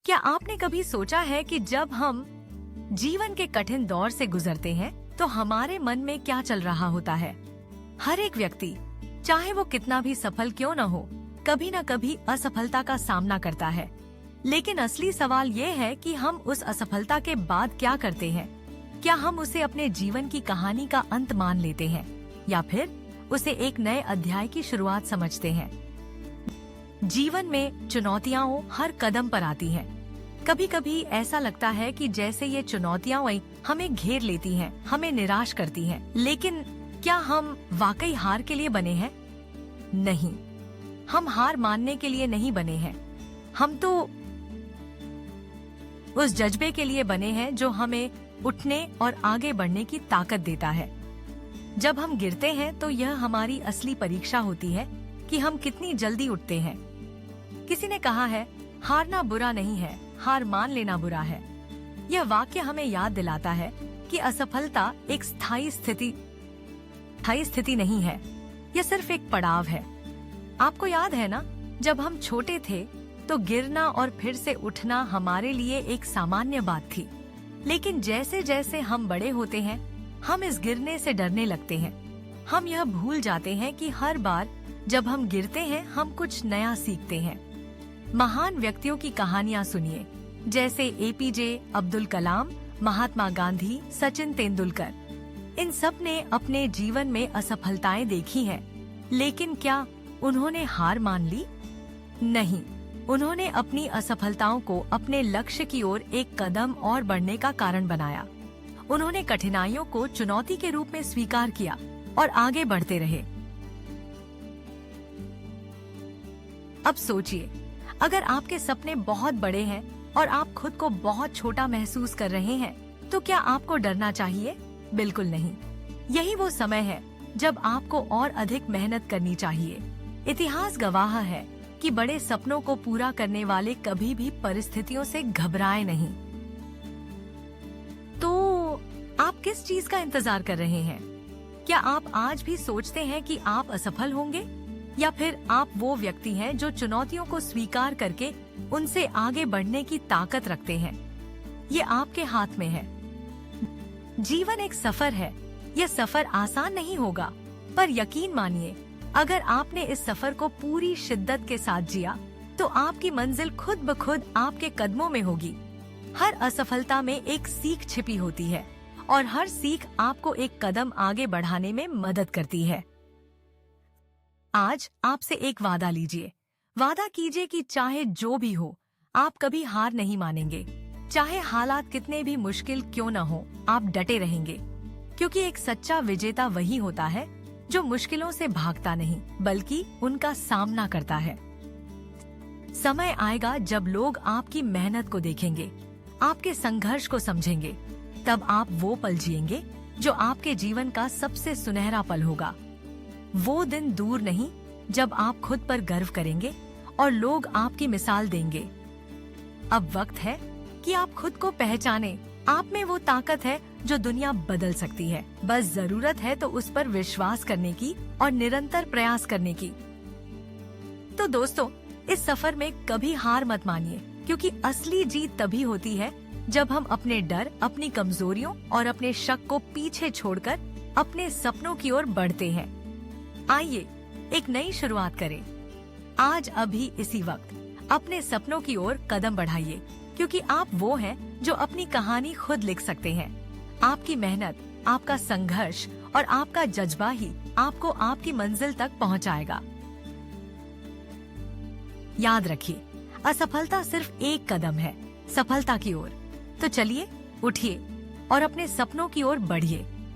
क्या आपने कभी सोचा है कि जब हम जीवन के कठिन दौर से गुजरते हैं तो हमारे मन में क्या चल रहा होता है? हर एक व्यक्ति, चाहे वो कितना भी सफल क्यों न हो, कभी न कभी असफलता का सामना करता है। लेकिन असली सवाल ये है कि हम उस असफलता के बाद क्या करते हैं? क्या हम उसे अपने जीवन की कहानी का अंत मान लेते हैं या फिर उसे एक नए अध्याय की शुरुआत समझते हैं? जीवन में चुनौतियां हर कदम पर आती हैं। कभी कभी ऐसा लगता है कि जैसे ये चुनौतियां हमें घेर लेती हैं, हमें निराश करती हैं। लेकिन क्या हम वाकई हार के लिए बने हैं? नहीं, हम हार मानने के लिए नहीं बने हैं। हम तो उस जज्बे के लिए बने हैं जो हमें उठने और आगे बढ़ने की ताकत देता है। जब हम गिरते हैं तो यह हमारी असली परीक्षा होती है कि हम कितनी जल्दी उठते हैं। किसी ने कहा है, हारना बुरा नहीं है, हार मान लेना बुरा है। यह वाक्य हमें याद दिलाता है कि असफलता एक स्थायी स्थिति नहीं है, यह सिर्फ एक पड़ाव है। आपको याद है ना, जब हम छोटे थे तो गिरना और फिर से उठना हमारे लिए एक सामान्य बात थी। लेकिन जैसे जैसे हम बड़े होते हैं, हम इस गिरने से डरने लगते हैं। हम यह भूल जाते हैं कि हर बार जब हम गिरते हैं, हम कुछ नया सीखते हैं। महान व्यक्तियों की कहानियां सुनिए, जैसे एपीजे अब्दुल कलाम, महात्मा गांधी, सचिन तेंदुलकर। इन सब ने अपने जीवन में असफलताएं देखी हैं, लेकिन क्या उन्होंने हार मान ली? नहीं, उन्होंने अपनी असफलताओं को अपने लक्ष्य की ओर एक कदम और बढ़ने का कारण बनाया। उन्होंने कठिनाइयों को चुनौती के रूप में स्वीकार किया और आगे बढ़ते रहे। अब सोचिए, अगर आपके सपने बहुत बड़े हैं और आप खुद को बहुत छोटा महसूस कर रहे हैं, तो क्या आपको डरना चाहिए? बिल्कुल नहीं। यही वो समय है जब आपको और अधिक मेहनत करनी चाहिए। इतिहास गवाह है कि बड़े सपनों को पूरा करने वाले कभी भी परिस्थितियों से घबराए नहीं। तो आप किस चीज का इंतजार कर रहे हैं? क्या आप आज भी सोचते हैं कि आप असफल होंगे, या फिर आप वो व्यक्ति हैं जो चुनौतियों को स्वीकार करके उनसे आगे बढ़ने की ताकत रखते हैं? ये आपके हाथ में है। जीवन एक सफर है। यह सफर आसान नहीं होगा, पर यकीन मानिए, अगर आपने इस सफर को पूरी शिद्दत के साथ जिया, तो आपकी मंजिल खुद ब खुद आपके कदमों में होगी। हर असफलता में एक सीख छिपी होती है और हर सीख आपको एक कदम आगे बढ़ाने में मदद करती है। आज आपसे एक वादा लीजिए। वादा कीजिए कि चाहे जो भी हो, आप कभी हार नहीं मानेंगे। चाहे हालात कितने भी मुश्किल क्यों न हो, आप डटे रहेंगे। क्योंकि एक सच्चा विजेता वही होता है जो मुश्किलों से भागता नहीं, बल्कि उनका सामना करता है। समय आएगा जब लोग आपकी मेहनत को देखेंगे, आपके संघर्ष को समझेंगे। तब आप वो पल जिएंगे जो आपके जीवन का सबसे सुनहरा पल होगा। वो दिन दूर नहीं जब आप खुद पर गर्व करेंगे और लोग आपकी मिसाल देंगे। अब वक्त है कि आप खुद को पहचानें। आप में वो ताकत है जो दुनिया बदल सकती है। बस जरूरत है तो उस पर विश्वास करने की और निरंतर प्रयास करने की। तो दोस्तों, इस सफर में कभी हार मत मानिए, क्योंकि असली जीत तभी होती है जब हम अपने डर, अपनी कमजोरियों और अपने शक को पीछे छोड़कर अपने सपनों की ओर बढ़ते हैं। आइए एक नई शुरुआत करें। आज अभी इसी वक्त अपने सपनों की ओर कदम बढ़ाइए, क्योंकि आप वो हैं जो अपनी कहानी खुद लिख सकते हैं। आपकी मेहनत, आपका संघर्ष और आपका जज्बा ही आपको आपकी मंजिल तक पहुंचाएगा। याद रखिए, असफलता सिर्फ एक कदम है सफलता की ओर। तो चलिए, उठिए और अपने सपनों की ओर बढ़िए।